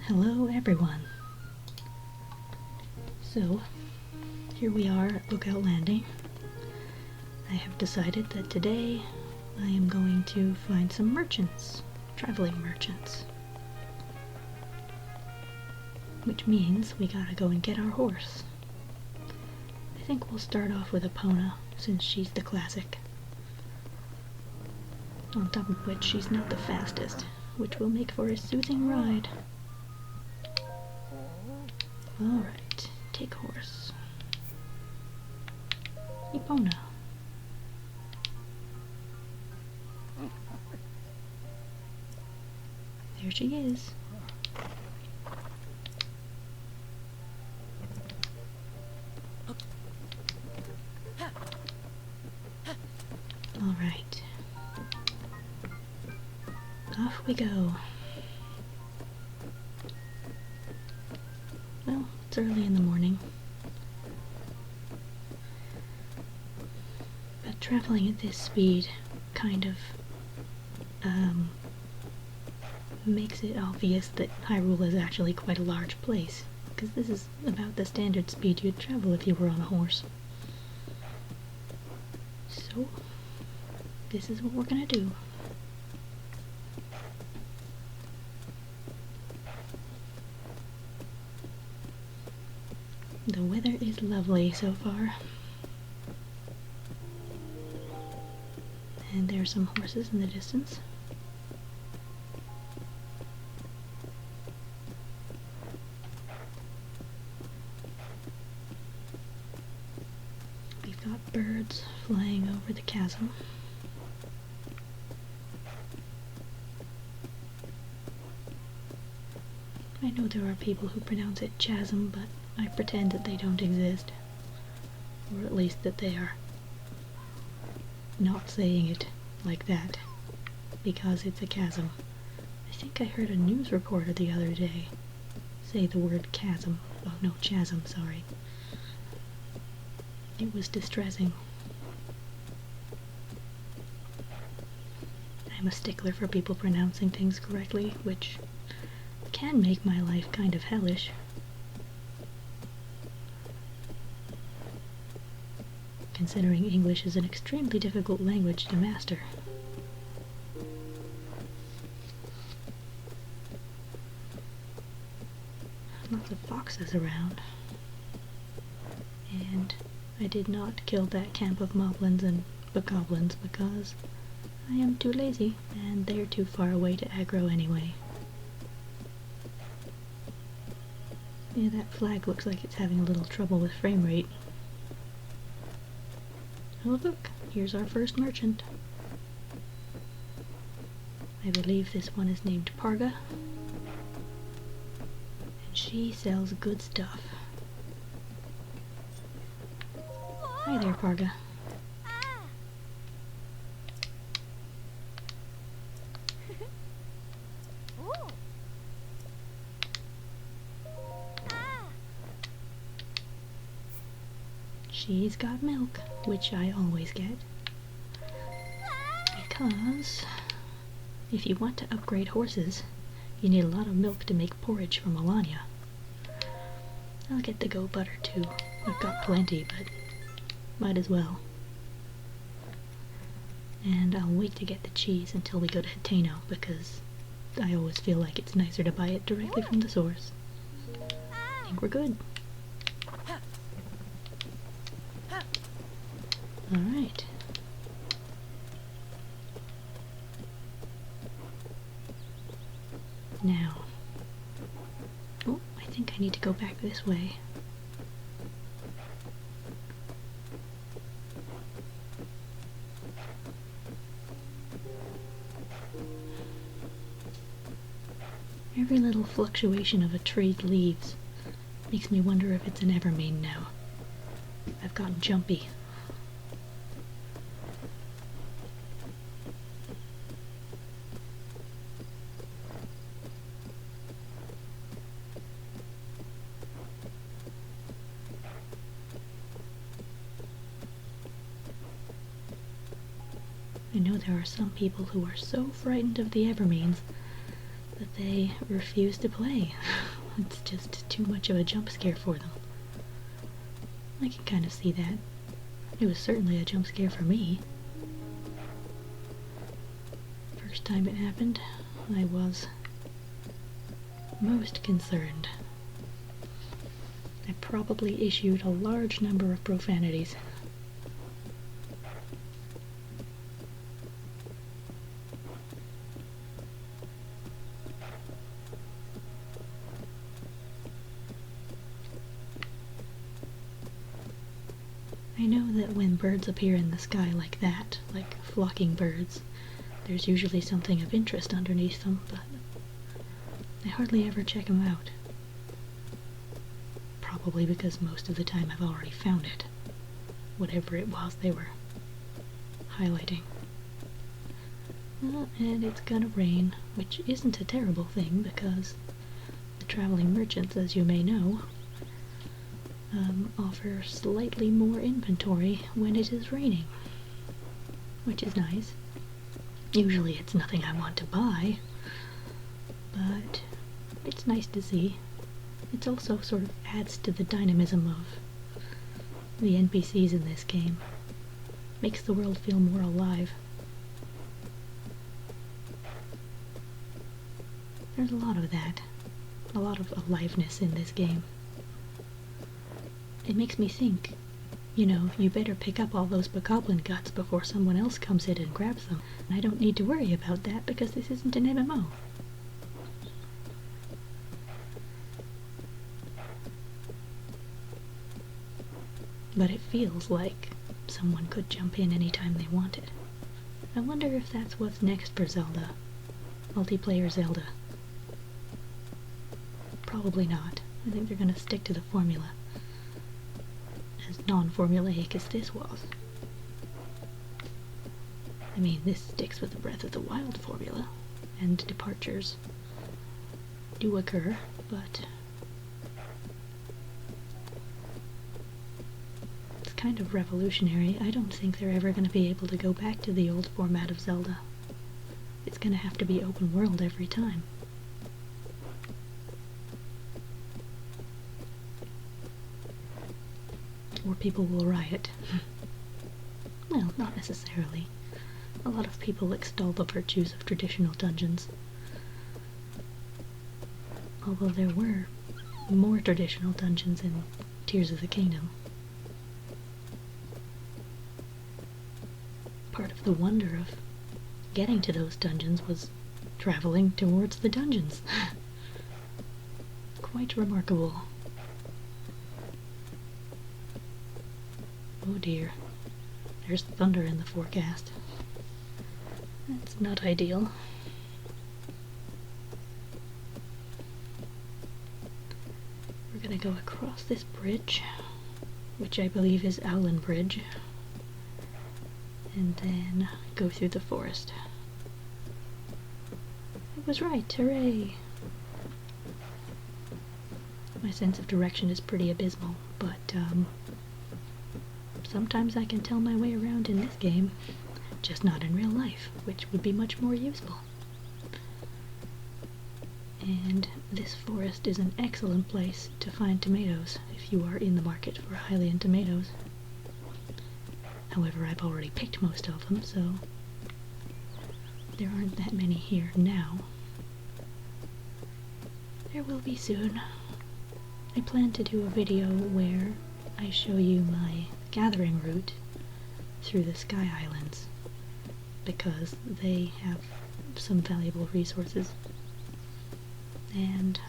Hello everyone. So, here we are at Lookout Landing. I have decided that today I am going to find some merchants, traveling merchants. Which means we gotta go and get our horse. I think we'll start off with Epona, since she's the classic. On top of which she's not the fastest, which will make for a soothing ride. Alright, take horse. Epona. There she is. Alright. Off we go. Well, it's early in the morning. But traveling at this speed kind of makes it obvious that Hyrule is actually quite a large place, because this is about the standard speed you'd travel if you were on a horse. So, this is what we're gonna do. The weather is lovely so far. And there are some horses in the distance. We've got birds flying over the chasm. I know there are people who pronounce it chasm, but I pretend that they don't exist. Or at least that they are not saying it like that, because it's a chasm. I think I heard a news reporter the other day say the word chasm. Oh no, chasm, sorry. It was distressing. I'm a stickler for people pronouncing things correctly, which can make my life kind of hellish. Considering English is an extremely difficult language to master. Lots of foxes around. And I did not kill that camp of moblins and bokoblins because I am too lazy and they're too far away to aggro anyway. Yeah, that flag looks like it's having a little trouble with frame rate. Oh look, here's our first merchant. I believe this one is named Parga. And she sells good stuff. Hi there, Parga. She's got milk, which I always get. Because if you want to upgrade horses, you need a lot of milk to make porridge for Melania. I'll get the goat butter too. I've got plenty, but might as well. And I'll wait to get the cheese until we go to Hateno, because I always feel like it's nicer to buy it directly from the source. I think we're good. Alright. Now. Oh, I think I need to go back this way. Every little fluctuation of a tree's leaves makes me wonder if it's an evermean now. I've gotten jumpy. I know there are some people who are so frightened of the evermeans But they refuse to play. It's just too much of a jump scare for them. I can kind of see that. It was certainly a jump scare for me. First time it happened, I was most concerned. I probably issued a large number of profanities. I know that when birds appear in the sky like that, like flocking birds, there's usually something of interest underneath them, but I hardly ever check them out. Probably because most of the time I've already found it, whatever it was they were highlighting. And it's gonna rain, which isn't a terrible thing because the traveling merchants, as you may know, offer slightly more inventory when it is raining, which is nice. Usually it's nothing I want to buy, but it's nice to see. It also sort of adds to the dynamism of the NPCs in this game. Makes the world feel more alive. There's a lot of that. A lot of aliveness in this game. It makes me think, you know, you better pick up all those bokoblin guts before someone else comes in and grabs them. And I don't need to worry about that because this isn't an MMO. But it feels like someone could jump in anytime they wanted. I wonder if that's what's next for Zelda. Multiplayer Zelda. Probably not. I think they're gonna stick to the formula. As non-formulaic as this was. I mean, this sticks with the Breath of the Wild formula, and departures do occur, but it's kind of revolutionary. I don't think they're ever going to be able to go back to the old format of Zelda. It's going to have to be open world every time. Or people will riot. Well, not necessarily. A lot of people extol the virtues of traditional dungeons. Although there were more traditional dungeons in Tears of the Kingdom. Part of the wonder of getting to those dungeons was traveling towards the dungeons. Quite remarkable. Oh dear. There's thunder in the forecast. That's not ideal. We're gonna go across this bridge, which I believe is Owlin Bridge, and then go through the forest. I was right, hooray! My sense of direction is pretty abysmal, but sometimes I can tell my way around in this game, just not in real life, which would be much more useful. And this forest is an excellent place to find tomatoes if you are in the market for Hylian tomatoes. However, I've already picked most of them, so there aren't that many here now. There will be soon. I plan to do a video where I show you my gathering route through the Sky Islands, because they have some valuable resources. And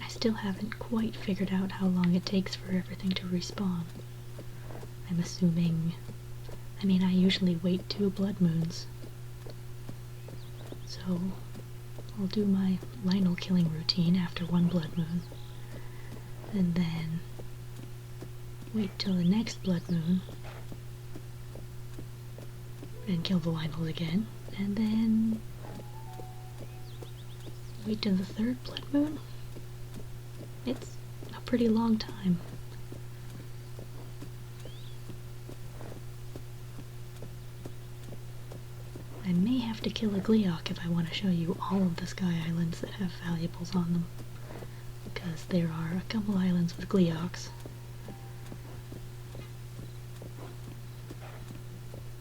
I still haven't quite figured out how long it takes for everything to respawn. I'm assuming... I mean, I usually wait 2 blood moons. So I'll do my Lionel killing routine after 1 blood moon. And then wait till the next blood moon and kill the Lionels again. And then wait till the 3rd blood moon? It's a pretty long time. I I may have to kill a Gleeok if I want to show you all of the Sky Islands that have valuables on them. Because there are a couple islands with Gleeoks.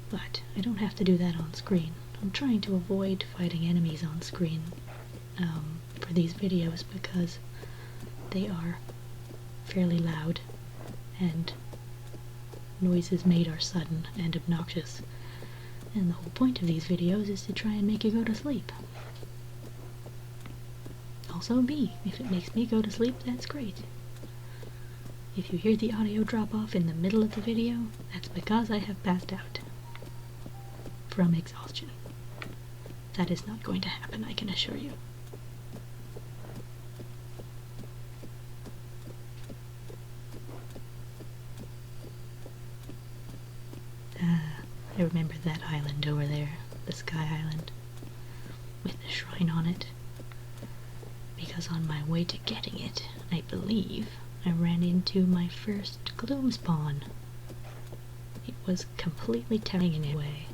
But I don't have to do that on screen. I'm trying to avoid fighting enemies on screen for these videos because they are fairly loud and noises made are sudden and obnoxious. And the whole point of these videos is to try and make you go to sleep. Also me. If it makes me go to sleep, that's great. If you hear the audio drop off in the middle of the video, that's because I have passed out from exhaustion. That is not going to happen, I can assure you. I remember that island over there, the Sky Island, with the shrine on it, because on my way to getting it, I believe, I ran into my first gloom spawn. It was completely terrifying in a way.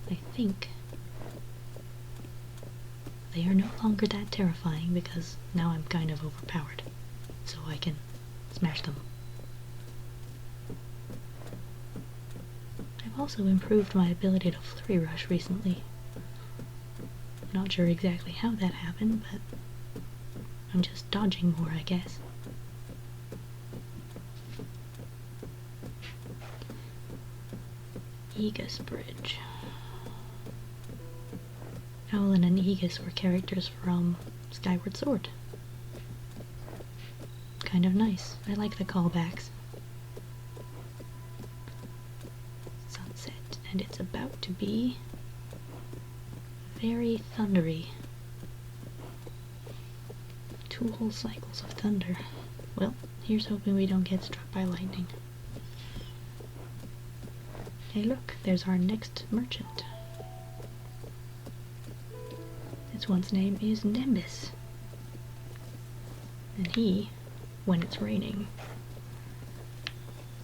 I think they are no longer that terrifying because now I'm kind of overpowered, so I can smash them. I've also improved my ability to flurry rush recently. I'm not sure exactly how that happened, but I'm just dodging more, I guess. Aegis Bridge. Owlin and Aegis were characters from Skyward Sword. Kind of nice. I like the callbacks. Sunset, and it's about to be very thundery. 2 whole cycles of thunder. Well, here's hoping we don't get struck by lightning. Hey look, there's our next merchant. This one's name is Nimbus. And he, when it's raining,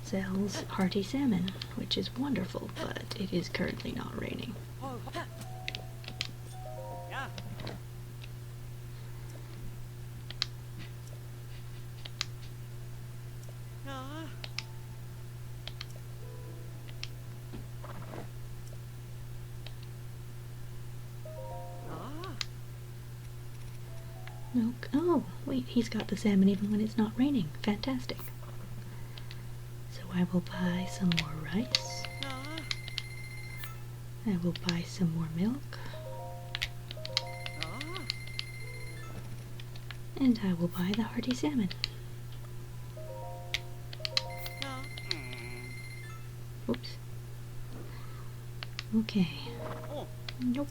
sells hearty salmon, which is wonderful, but it is currently not raining. No, oh, wait, he's got the salmon even when it's not raining. Fantastic. So I will buy some more rice. I will buy some more milk. And I will buy the hearty salmon. Oops. Okay. Nope.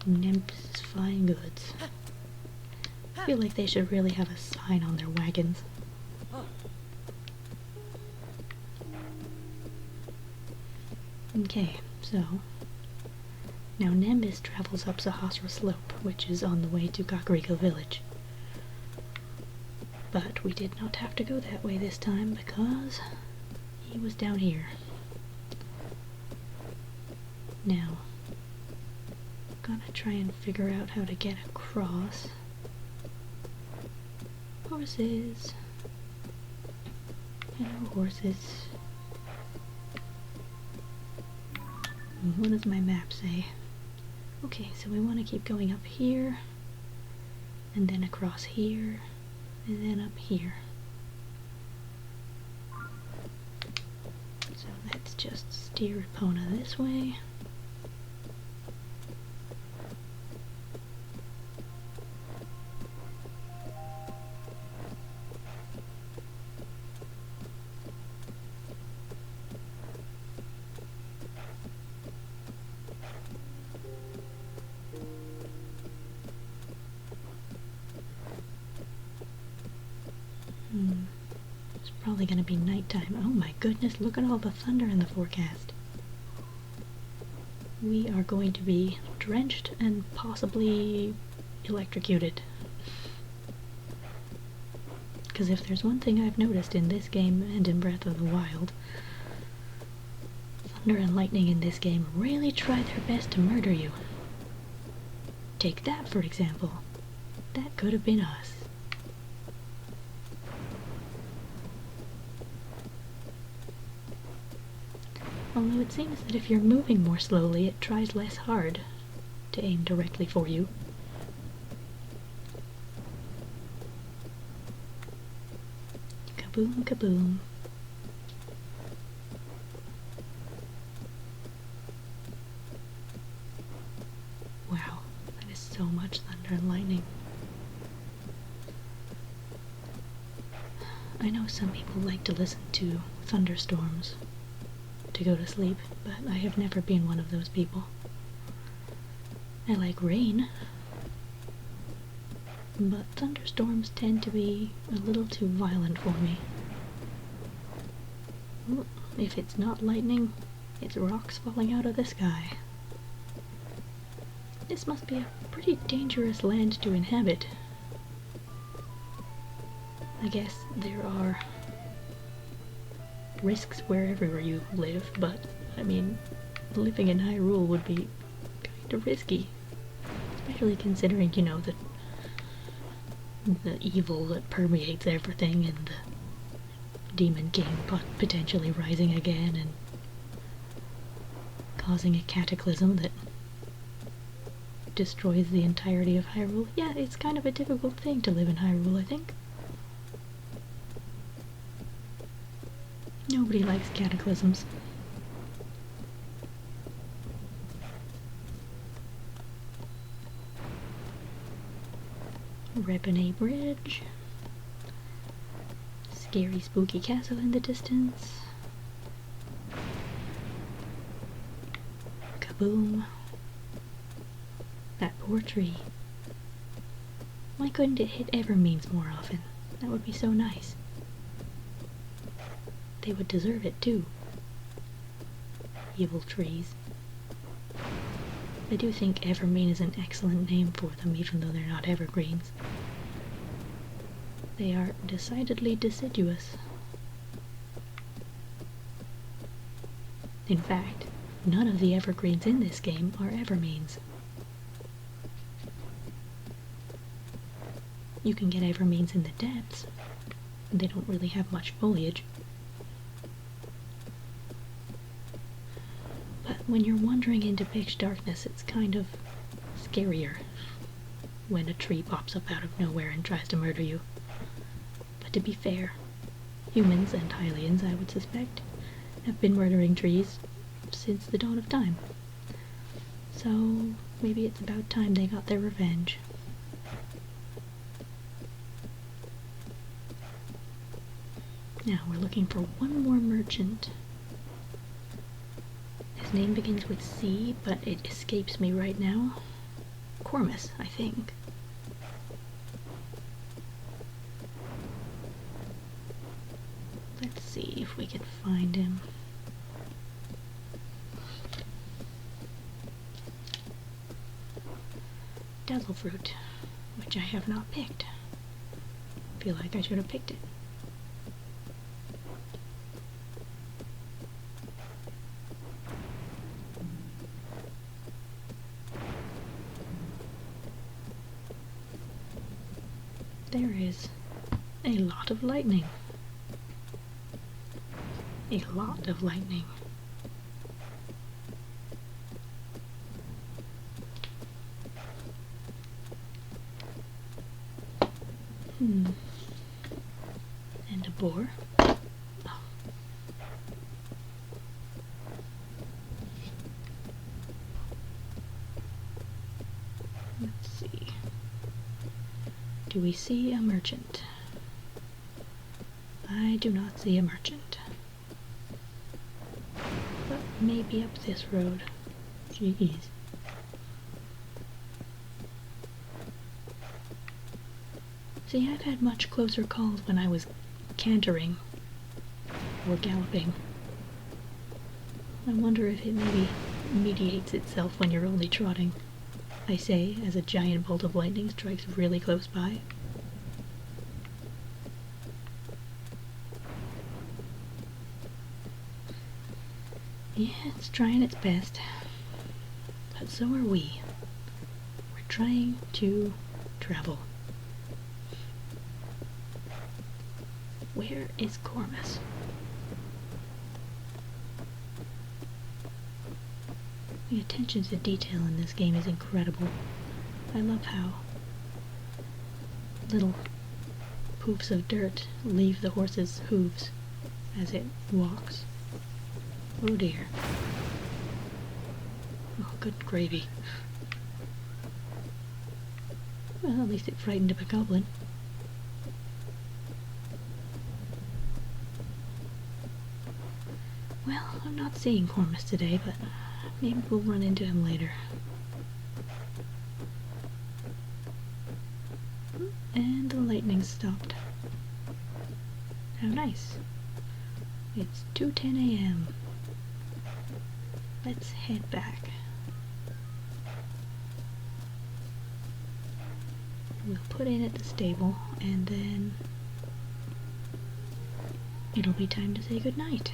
Nimbus Fine Goods. I feel like they should really have a sign on their wagons. Okay, so now Nimbus travels up Sahasra Slope, which is on the way to Kakariko Village. But we did not have to go that way this time because he was down here. Now, gotta try and figure out how to get across. Horses. Hello, horses. What does my map say? Okay, so we want to keep going up here, and then across here, and then up here. So let's just steer Epona this way. It's probably going to be nighttime. Oh my goodness, look at all the thunder in the forecast. We are going to be drenched and possibly electrocuted. Because if there's one thing I've noticed in this game and in Breath of the Wild, Thunder and lightning in this game really try their best to murder you. Take that, for example. That could have been us. Although it seems that if you're moving more slowly, it tries less hard to aim directly for you. Kaboom, kaboom. Wow, that is so much thunder and lightning. I know some people like to listen to thunderstorms to go to sleep, but I have never been one of those people. I like rain, but thunderstorms tend to be a little too violent for me. If it's not lightning, it's rocks falling out of the sky. This must be a pretty dangerous land to inhabit. I guess there are risks wherever you live, but I mean, living in Hyrule would be kind of risky. Especially considering, you know, the evil that permeates everything and the Demon King potentially rising again and causing a cataclysm that destroys the entirety of Hyrule. Yeah, it's kind of a difficult thing to live in Hyrule, I think. Nobody likes cataclysms. Repine Bridge. Scary spooky castle in the distance. Kaboom. That poor tree. Why couldn't it hit Evermeans more often? That would be so nice. They would deserve it too. Evil trees. I do think Evermean is an excellent name for them, even though they're not evergreens. They are decidedly deciduous. In fact, none of the evergreens in this game are evermeans. You can get evermeans in the depths, and they don't really have much foliage. But when you're wandering into pitch darkness, it's kind of scarier when a tree pops up out of nowhere and tries to murder you. But to be fair, humans and Hylians, I would suspect, have been murdering trees since the dawn of time. So maybe it's about time they got their revenge. Now we're looking for one more merchant. His name begins with C, but it escapes me right now. Cormus, I think. Let's see if we can find him. Dazzle fruit, which I have not picked. I feel like I should have picked it. There is a lot of lightning. A lot of lightning. And a boar. Oh. Let's see. Do we see a merchant? I do not see a merchant. But maybe up this road. Jeez. See, I've had much closer calls when I was cantering or galloping. I wonder if it maybe mediates itself when you're only trotting. I say, as a giant bolt of lightning strikes really close by. Yeah, it's trying its best. But so are we. We're trying to travel. Where is Cormus? The attention to detail in this game is incredible. I love how little poofs of dirt leave the horse's hooves as it walks. Oh dear. Oh, good gravy. Well, at least it frightened up a goblin. Well, I'm not seeing Cormus today, but maybe we'll run into him later. And the lightning stopped. How nice. It's 2:10 a.m. Let's head back. We'll put in at the stable, and then it'll be time to say goodnight.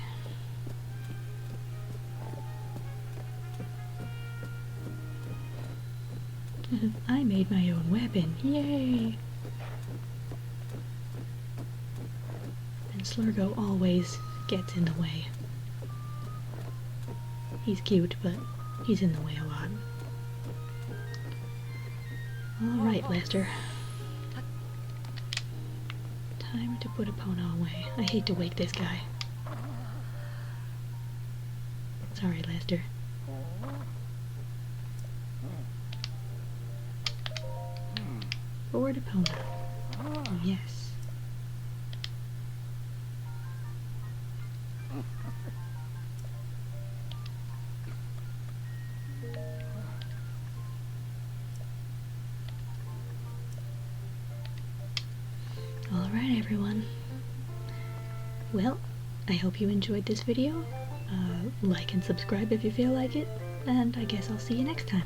I made my own weapon. Yay! And Slurgo always gets in the way. He's cute, but he's in the way a lot. Alright, Lester. Time to put Epona away. I hate to wake this guy. Sorry, Lester. Forward Epona. Oh, yes. Alright, everyone. Well, I hope you enjoyed this video. Like and subscribe if you feel like it, and I guess I'll see you next time.